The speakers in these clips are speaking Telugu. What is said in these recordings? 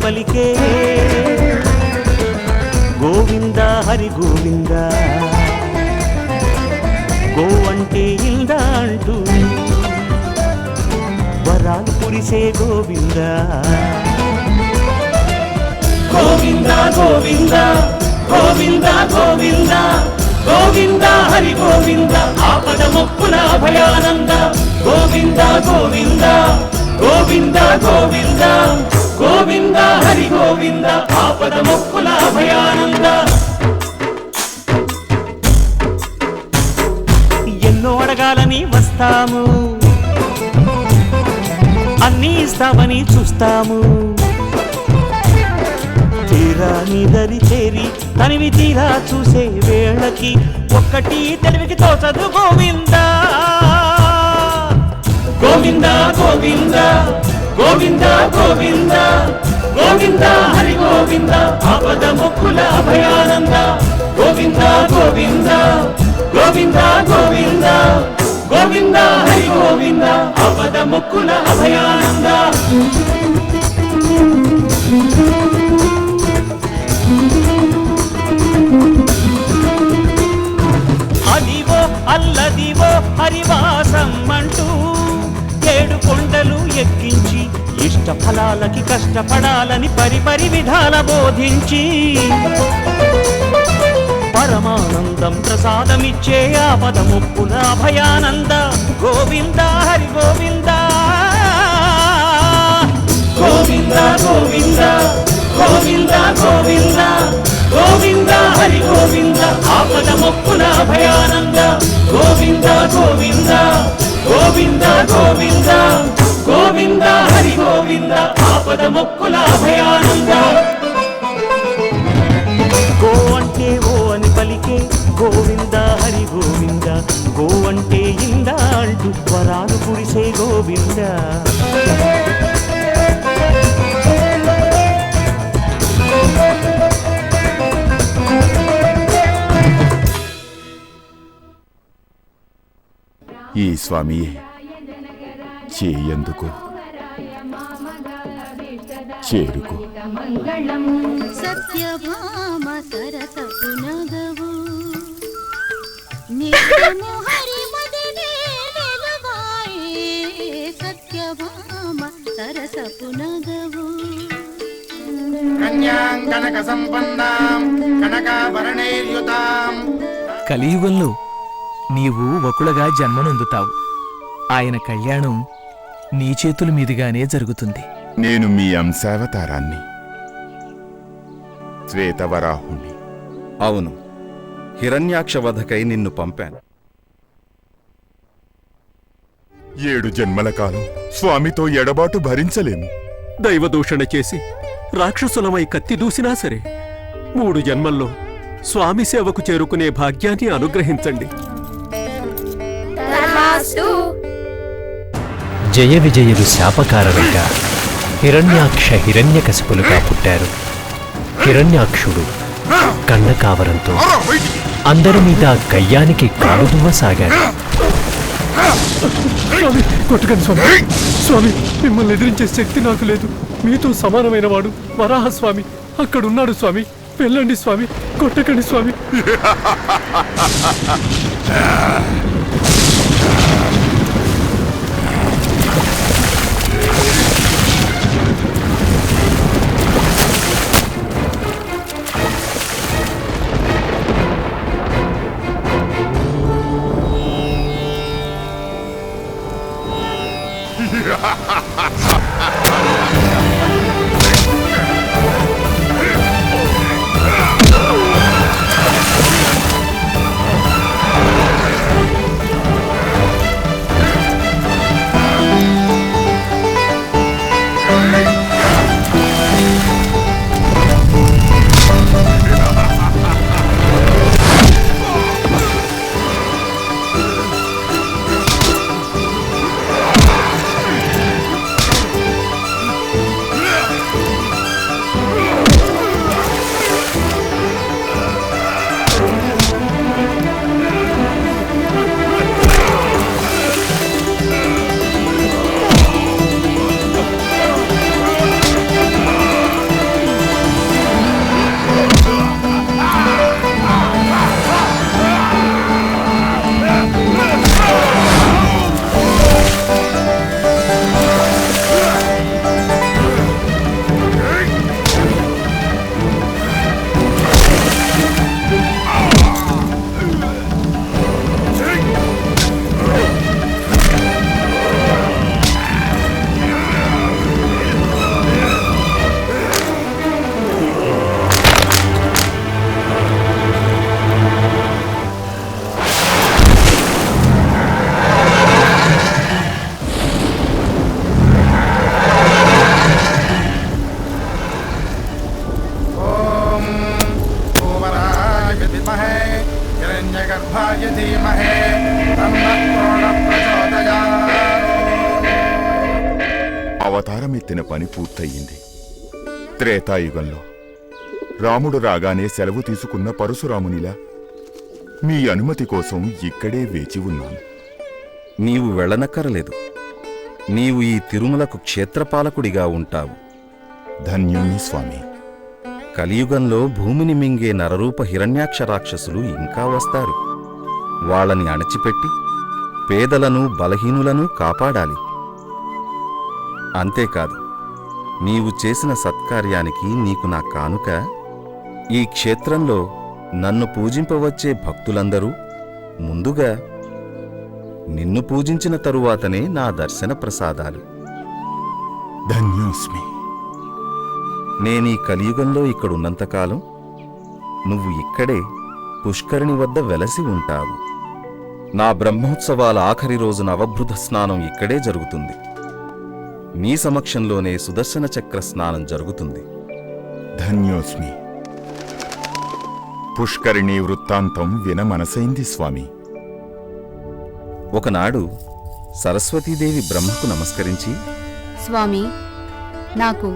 పలికే గోవింద హరి గోవింద గో అంటే ఇందా అంటూ వరాలు కురిసే గోవింద గోవింద గోవింద గోవింద గోవింద గోవింద హరి గోవింద ఆపద మొక్కుల అభయానంద గోవింద గోవింద గోవింద గోవింద గోవింద హరి గోవింద ఆపద మొక్కుల అభయానంద ఎన్నో అడగాలని వస్తాము అన్నీ ఇస్తామని చూస్తాము తీరా నీ దరి చేరి తనివి తీరా చూసే వేళకి ఒక్కటి తెలివికి తోచదు గోవింద గోవింద గోవింద గోవింద గోవింద గోవింద హరి గోవింద ఆపద మొక్కుల అభయానంద గోవింద గోవింద గోవింద గోవింద గోవింద హరి గోవింద ఆపద మొక్కుల అభయానంద అదివో అల్లదివో హరివాసం అంటూ 7 కొండలు ఎక్కించి ఇష్ట ఫలాలకి కష్టపడాలని పరిపరి విధాల బోధించి పరమానందం ప్రసాదమిచ్చే ఆపద ముప్పుల అభయానంద గోవింద హరి గోవింద గోవింద గోవింద గోవింద గోవింద గోవింద హరి గోవింద ఆపద మొక్కుల అభయానంద గోవింద గోవింద గోవింద గోవింద గోవింద హరి గోవింద ఆపద మొక్కుల అభయానంద గో అంటే ఓ అని పలికే గోవింద హరి గోవింద గో అంటే ఇందా అంటూ వరాలు కురిసే గోవింద ఈ స్వామియే చేయందుకు చేరుకో సత్యభామ సరసపు నగవు నిత్యము హరి మదినే వెలుగాయే సత్యభామ సరసపు నగవు కన్యాం కనక సంపన్నాం కనకాభరణైర్యుతాం కలియుగంలో నీవు వకుళగా జన్మనొందుతావు. ఆయన కళ్యాణం నీ చేతుల మీదుగానే జరుగుతుంది. నేను మీ అంశావతారాన్ని, శ్వేతవరాహుణ్ణి. అవును, హిరణ్యాక్షవధకై నిన్ను పంపాను. 7 జన్మల కాలం స్వామితో ఎడబాటు భరించలేము. దైవదూషణ చేసి రాక్షసులమై కత్తి దూసినా సరే 3 జన్మల్లో స్వామి సేవకు చేరుకునే భాగ్యాన్ని అనుగ్రహించండి. జయ విజయులు శాపకారణంగా హిరణ్యాక్ష హిరణ్యకశిపులుగా పుట్టారు. హిరణ్యాక్షుడు కండకావరంతో అందరి మీద కయ్యానికి కాలుదువ్వసాగాడు. స్వామి కొట్టకండి స్వామి. స్వామి, మిమ్మల్ని ఎదిరించే శక్తి నాకు లేదు. మీతో సమానమైన వాడు వరాహస్వామి అక్కడున్నాడు స్వామి. వెళ్ళండి స్వామి, కొట్టకండి స్వామి. గర్భాయ ధీమహే తన్నః ప్రచోదయాత్. అవతారమెత్తిన పని పూర్తయింది. త్రేతాయుగంలో రాముడు రాగానే సెలవు తీసుకున్న పరశురామునిలా మీ అనుమతి కోసం ఇక్కడే వేచి ఉన్నాను. నీవు వెళ్ళనక్కరలేదు. నీవు ఈ తిరుమలకు క్షేత్రపాలకుడిగా ఉంటావు. ధన్యుణ్ణి స్వామి. కలియుగంలో భూమిని మింగే నరరూప హిరణ్యాక్ష రాక్షసులు ఇంకా వస్తారు. వాళ్ళని అణచిపెట్టి పేదలను బలహీనులను కాపాడాలి. అంతేకాదు, నీవు చేసిన సత్కార్యానికి నీకు నా కానుక ఈ క్షేత్రంలో నన్ను పూజింపవచ్చే భక్తులందరూ ముందుగా నిన్ను పూజించిన తరువాతనే నా దర్శన ప్రసాదాలు. ధన్యోస్మి. నేనీ కలియుగంలో ఇక్కడున్నంతకాలం నువ్వు ఇక్కడే పుష్కరిణి వద్ద వెలసి ఉంటావు. నా బ్రహ్మోత్సవాల ఆఖరి రోజున అవభృత స్నానం ఇక్కడే జరుగుతుంది. నీ సమక్షంలోనే సుదర్శన చక్ర స్నానం జరుగుతుంది. ధన్యోస్మి. పుష్కరిణీ వృత్తాంతం విన మనసైంది స్వామి. ఒకనాడు సరస్వతీదేవి బ్రహ్మకు నమస్కరించి, స్వామి, నాకు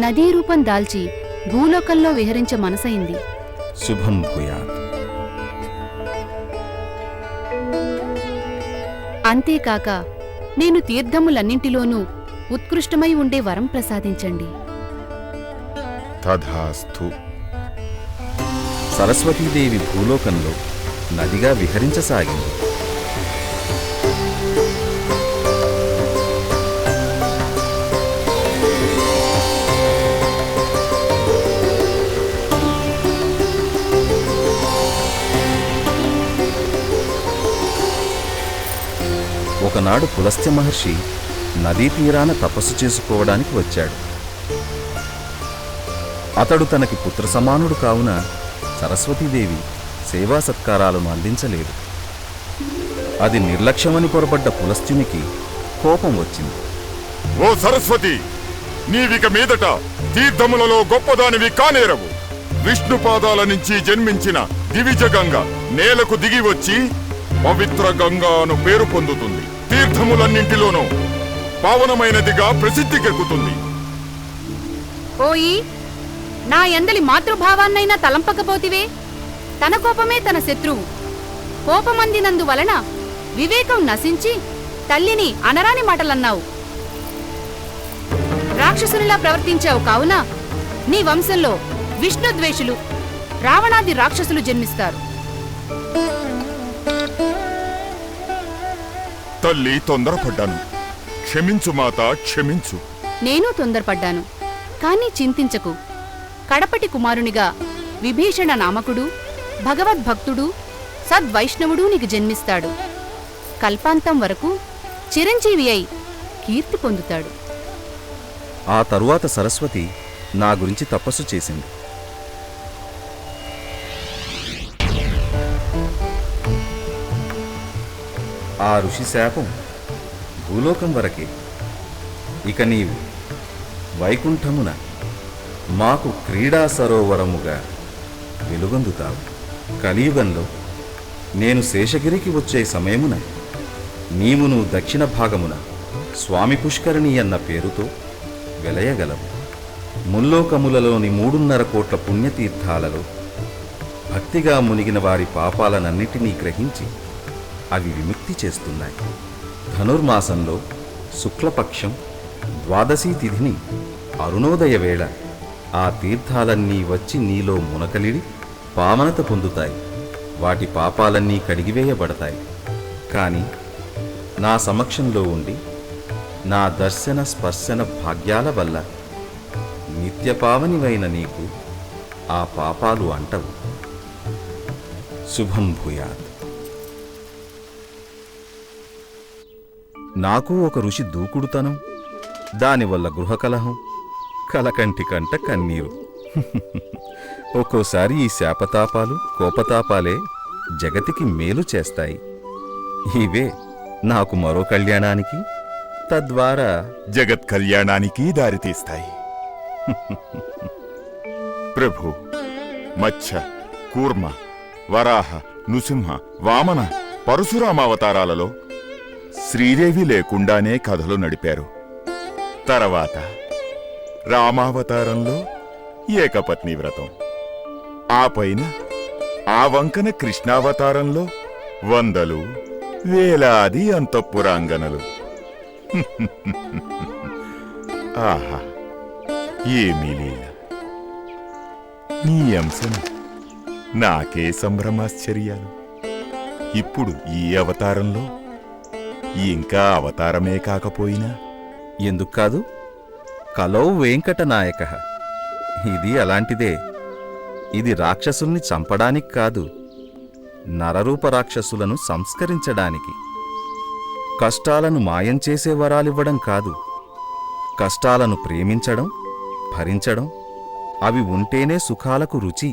నదీ రూపం దాల్చి భూలోకంలో విహరించే మనసైంది. శుభం భూయాత్. అంతేకాక నేను తీర్థములన్నింటిలోనూ ఉత్కృష్టమై ఉండే వరం ప్రసాదించండి. తథాస్తు. సరస్వతీదేవి భూలోకంలో నదిగా విహరించసాగింది. ఒకనాడు పులస్త్య మహర్షి నదీ తీరాన తపస్సు చేసుకోవడానికి వచ్చాడు. అతడు తనకి పుత్ర సమానుడు కావున సరస్వతీదేవి సేవా సత్కారాలను అందించలేదు. అది నిర్లక్ష్యమని పొరపడ్డ పులస్త్యునికి కోపం వచ్చింది. ఓ సరస్వతి, నీవిక మీదట తీర్థములలో గొప్పదానివి కానేరవు. విష్ణు పాదాల నుంచి జన్మించిన దివిజ గంగ నేలకు దిగి వచ్చి పవిత్ర గంగా అను పేరు పొందుతుంది. తీర్థములన్నింటిలోనూ పావనమైనదిగా ప్రసిద్ధికెక్కుతుంది. ఓయి, నా ఎందలి మాతృభావాన్నైనా తలంపకపోతివే. తన కోపమే తన శత్రువు. కోపమందినందువలన వివేకం నశించి తల్లిని అనరాని మాటలన్నావు. రాక్షసునిలా ప్రవర్తించావు కావున నీ వంశంలో విష్ణుద్వేషులు, రావణాది రాక్షసులు జన్మిస్తారు. తల్లి, తొందరపడ్డాను. క్షమించు మాత, క్షమించు. నేను తొందరపడ్డాను, కానీ చింతించకు. కడపటి కుమారునిగా విభీషణ నామకుడు, భగవద్భక్తుడు, సద్వైష్ణవుడు నీకు జన్మిస్తాడు. కల్పాంతం వరకు చిరంజీవి అయి కీర్తి పొందుతాడు. ఆ తరువాత సరస్వతి నా గురించి తపస్సు చేసింది. ఆ ఋషి శాపం భూలోకం వరకే. ఇక నీవు వైకుంఠమున మాకు క్రీడా సరోవరముగా వెలుగొందుతావు. కలియుగంలో నేను శేషగిరికి వచ్చే సమయమున నీవును దక్షిణ భాగమున స్వామి పుష్కరిణి అన్న పేరుతో వెలయగలవు. ముల్లోకములలోని 3.5 కోట్ల పుణ్యతీర్థాలలో భక్తిగా మునిగిన వారి పాపాలనన్నిటినీ గ్రహించి అవి విముక్తి చేస్తున్నాయి. ధనుర్మాసంలో శుక్లపక్షం ద్వాదశీ తిథిని అరుణోదయ వేళ ఆ తీర్థాలన్నీ వచ్చి నీలో మునకలిడి పావనత పొందుతాయి. వాటి పాపాలన్నీ కడిగివేయబడతాయి. కానీ నా సమక్షంలో ఉండి నా దర్శన స్పర్శన భాగ్యాల వల్ల నిత్యపావనివైన నీకు ఆ పాపాలు అంటవు. శుభం భూయాత్. నాకు ఒక ఋషి దూకుడుతనం, దానివల్ల గృహకలహం, కలకంటి కంట కన్నీరు. ఒక్కోసారి ఈ శాపతాపాలు, కోపతాపాలే జగతికి మేలు చేస్తాయి. ఇవే నాకు మరో కళ్యాణానికి, తద్వారా జగత్ కళ్యాణానికి దారితీస్తాయి. ప్రభు, మత్స్య, కూర్మ, వరాహ, నృసింహ, వామన, పరశురామ అవతారాలలో శ్రీదేవి లేకుండానే కథలు నడిపారు. తర్వాత రామావతారంలో ఏకపత్ని వ్రతం, ఆ పైన ఆ వంకన కృష్ణావతారంలో వందలు వేలాది అంతఃపురాంగనలు. ఆహా, ఏమీ లీల! నీ అంశం నాకే సంభ్రమాశ్చర్యాలు. ఇప్పుడు ఈ అవతారంలో ఇంకా అవతారమే కాకపోయినా ఎందుకు కాదు? కలౌ వెంకటనాయక. ఇది అలాంటిదే. ఇది రాక్షసుల్ని చంపడానికి కాదు, నరరూప రాక్షసులను సంస్కరించడానికి. కష్టాలను మాయం చేసే వరాలివ్వడం కాదు, కష్టాలను ప్రేమించడం, భరించడం, అవి ఉంటేనే సుఖాలకు రుచి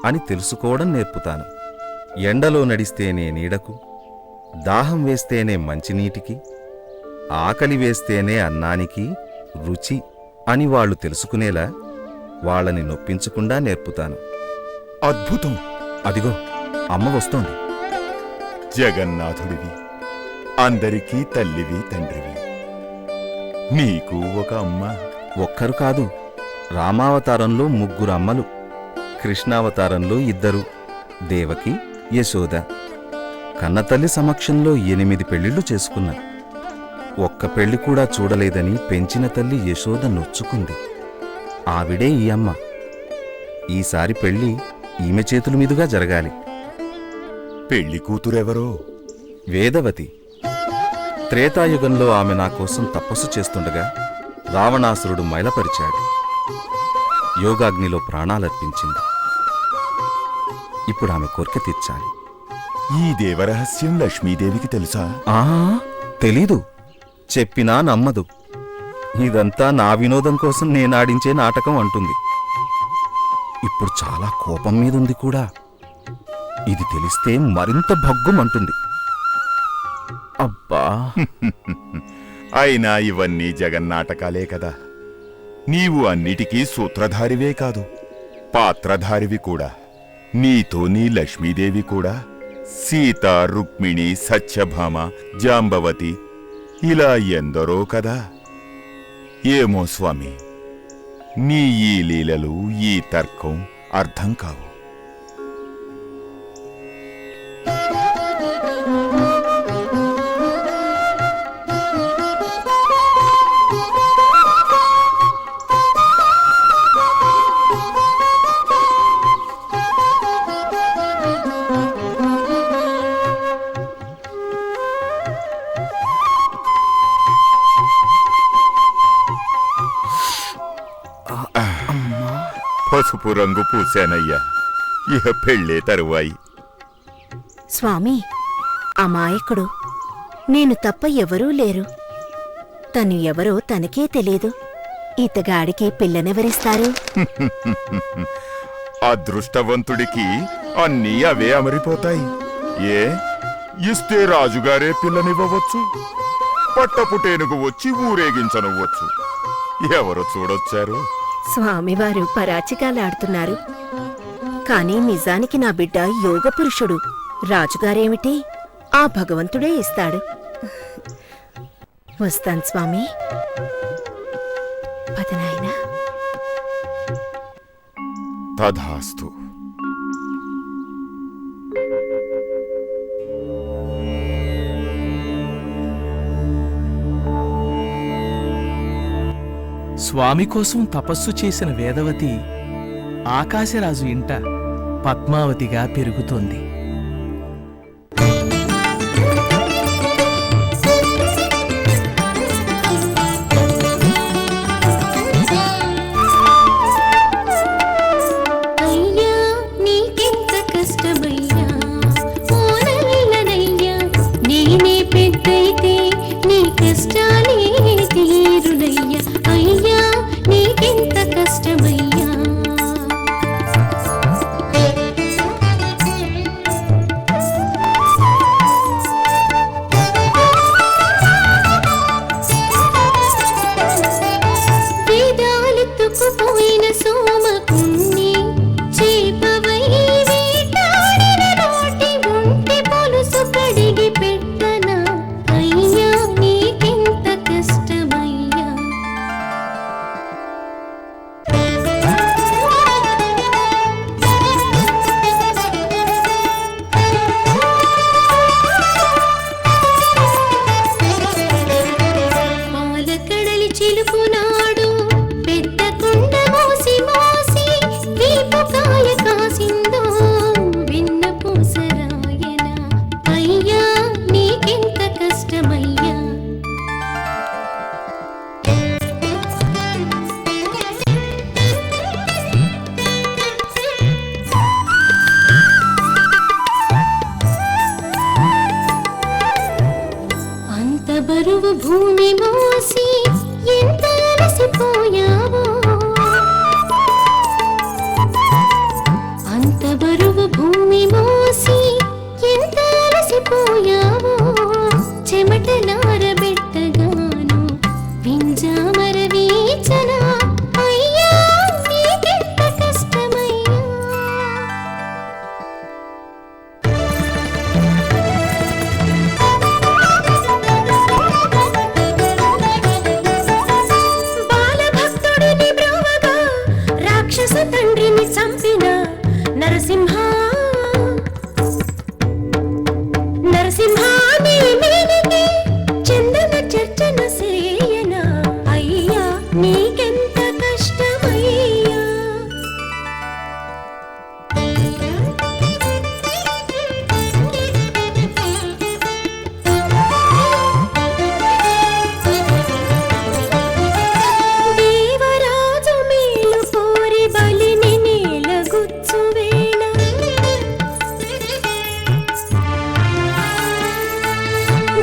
అని తెలుసుకోవడం నేర్పుతాను. ఎండలో నడిస్తేనే నీడకు, దాహం వేస్తేనే మంచినీటికి, ఆకలి వేస్తేనే అన్నానికి రుచి అని వాళ్ళు తెలుసుకునేలా వాళ్ళని నొప్పించకుండా నేర్పుతాను. అద్భుతం! అదిగో అమ్మ వస్తోంది. జగన్నాథుడివి, అందరికీ తల్లివి తండ్రివి. నీకు ఒక అమ్మ. ఒక్కరు కాదు, రామావతారంలో 3 అమ్మలు, కృష్ణావతారంలో 2, దేవకి, యశోద. కన్నతల్లి సమక్షంలో 8 పెళ్లిళ్లు చేసుకున్నా. ఒక్క పెళ్లి కూడా చూడలేదని పెంచిన తల్లి యశోద నొచ్చుకుంది. ఆవిడే ఈ అమ్మ. ఈసారి పెళ్లి ఈమె చేతుల మీదుగా జరగాలి. పెళ్లి కూతురెవరో? వేదవతి. త్రేతాయుగంలో ఆమె నా కోసం తపస్సు చేస్తుండగా రావణాసురుడు మైలపరిచాడు. యోగాగ్నిలో ప్రాణాలర్పించింది. ఇప్పుడు ఆమె కోరిక తీర్చాలి. ఈ దేవరహస్యం లక్ష్మీదేవికి తెలుసా? తెలీదు, చెప్పినా నమ్మదు. ఇదంతా నా వినోదం కోసం నేనాడించే నాటకం అంటుంది. ఇప్పుడు చాలా కోపం మీదుంది కూడా. ఇది తెలిస్తే మరింత భగ్గుమంటుంది. అబ్బా! అయినా ఇవన్నీ జగన్నాటకాలే కదా. నీవు అన్నిటికీ సూత్రధారివే కాదు, పాత్రధారివి కూడా. నీతో నీ లక్ష్మీదేవి కూడా సీత, రుక్మిణి, సత్యభామ, జాంబవతి ఇలా ఎందరో కదా. ఏమో స్వామి, నీ ఈ లీలలు, ఈ తర్కం అర్థం కావు. పసుపు రంగు పూశానయ్యా, ఇహ పెళ్ళే తరువాయి. స్వామి, అమాయకుడు. నేను తప్ప ఎవరూ లేరు. తను ఎవరో తనకే తెలీదు. ఇతగాడికి పిల్లనెవరిస్తారు? అదృష్టవంతుడికి అన్నీ అవే అమరిపోతాయి. ఏ ఇస్తే రాజుగారే పిల్లనివ్వవచ్చు, పట్టపుటేనుగు వచ్చి ఊరేగించనువ్వచ్చు. ఎవరు చూడొచ్చారు? స్వామివారు పరాచికాలాడుతున్నారు. కాని నిజానికి నా బిడ్డ యోగపురుషుడు. రాజుగారేమిటి, ఆ భగవంతుడే ఇస్తాడు. వస్తాను స్వామి. పదనాయనా. తథాస్తు. స్వామి కోసం తపస్సు చేసిన వేదవతి ఆకాశరాజు ఇంట పద్మావతిగా పెరుగుతోంది. భూమి మోసి ఎంత అలసిపోయావో, అంత బరువు భూమి మోసి ఎంత అలసిపోయావో, చెమటలారబెట్టగాను వింజామర వీచన అయ్యా నీకెంత కష్టమయ్యా. బాలభక్తుడిని బ్రోవగా రాక్షస తండ్రిని చంపిన నరసింహ, నరసింహాని మీదికి చందన చర్చన సేయన అయ్యా నీకెంత కష్టమయ్యా. దేవరాజు మేలు కోరి బలిని నేలగుచ్చు వేళ,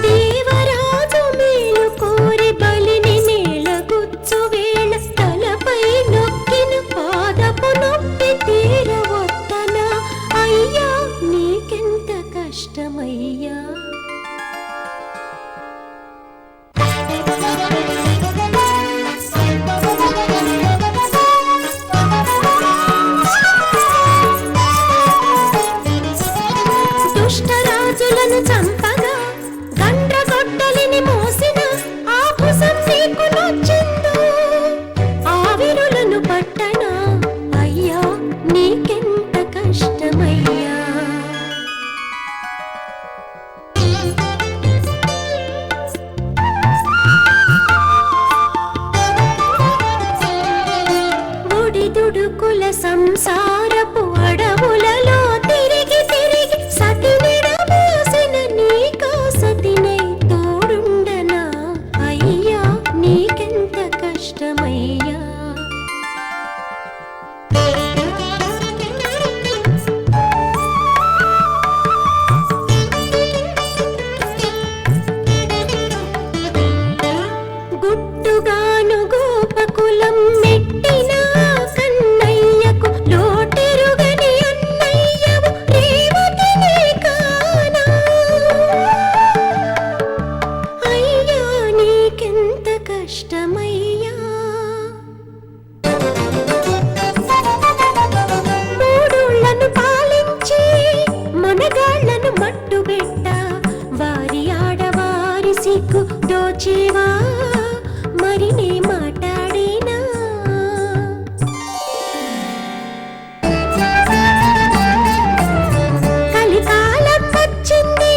దేవరాజు మేలు కోరి బలిని నేలగుచ్చు వేళ, తలపై నొక్కిన పాదపు నొప్పి తీరవొత్తన అయ్యా నీకెంత కష్టమయ్యా. దుష్టరాజులను చంపగా గండ్రగొడ్డలిని మోసిన ఆ భుజం నీకు నొచ్చిందో, ఆవిరులను పట్టణ అయ్యా నీకెంత కష్టమయ్యా. ఒడిదుడుకుల సంసారపు అడవులలో తిరిగి తిరిగి సతినిడమోసిన నీకా సతినై తోడుండనా అయ్యా నీకెంత కష్టమయ్యా. గుట్టుగాను గోపకులం మెట్టిన కన్నయ్యకు లోటెరుగని అన్నయ్యవు రేవతినే కానా అయ్యా నీకెంత కష్టమయ్యా. మూడోళ్లను పాలించి మనగాళ్లను మట్టుబెట్ట, వారి ఆడవారి సిగ్గు దోచేవా మరి నే మాట్లాడేనా. కలికాలం వచ్చింది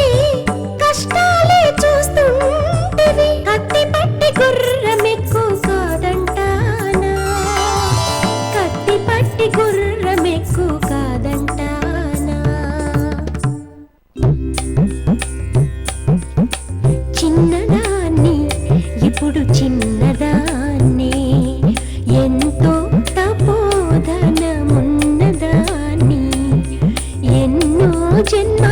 కష్టాలే చూస్తుంటివి, కత్తి పట్టి గుర్రమెక్కు కాదంటానా, కత్తి పట్టి గుర్రమెక్కు కాదంటానా. చిన్నదాన్ని ఇప్పుడు చిన్నదాన్ని, ఎంతో తపోధనమున్నదాన్ని, ఎన్నో జన్మ